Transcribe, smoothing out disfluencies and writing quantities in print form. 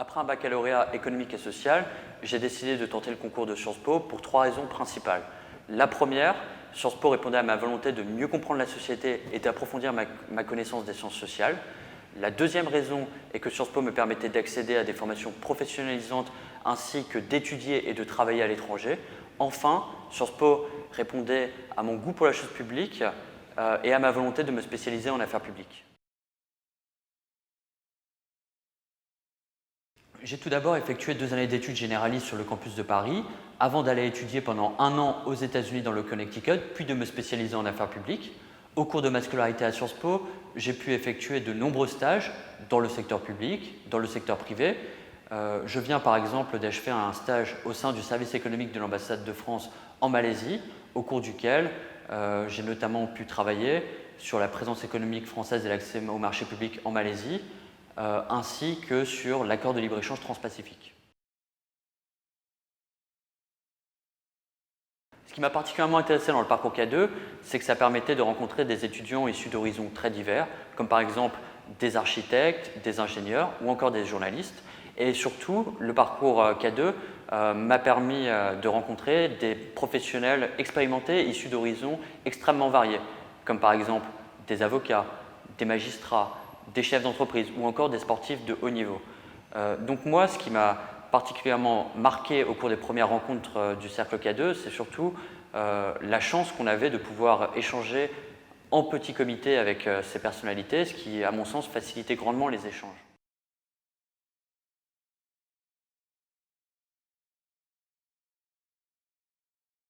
Après un baccalauréat économique et social, j'ai décidé de tenter le concours de Sciences Po pour 3 raisons principales. La première, Sciences Po répondait à ma volonté de mieux comprendre la société et d'approfondir ma connaissance des sciences sociales. La deuxième raison est que Sciences Po me permettait d'accéder à des formations professionnalisantes ainsi que d'étudier et de travailler à l'étranger. Enfin, Sciences Po répondait à mon goût pour la chose publique et à ma volonté de me spécialiser en affaires publiques. J'ai tout d'abord effectué 2 années d'études généralistes sur le campus de Paris, avant d'aller étudier pendant 1 an aux États-Unis dans le Connecticut, puis de me spécialiser en affaires publiques. Au cours de ma scolarité à Sciences Po, j'ai pu effectuer de nombreux stages dans le secteur public, dans le secteur privé. Je viens par exemple d'achever un stage au sein du service économique de l'ambassade de France en Malaisie, au cours duquel j'ai notamment pu travailler sur la présence économique française et l'accès au marché public en Malaisie, ainsi que sur l'accord de libre-échange transpacifique. Ce qui m'a particulièrement intéressé dans le parcours K2, c'est que ça permettait de rencontrer des étudiants issus d'horizons très divers, comme par exemple des architectes, des ingénieurs ou encore des journalistes. Et surtout, le parcours K2 m'a permis de rencontrer des professionnels expérimentés issus d'horizons extrêmement variés, comme par exemple des avocats, des magistrats, des chefs d'entreprise ou encore des sportifs de haut niveau. Donc moi, ce qui m'a particulièrement marqué au cours des premières rencontres du Cercle K2, c'est surtout la chance qu'on avait de pouvoir échanger en petit comité avec ces personnalités, ce qui, à mon sens, facilitait grandement les échanges.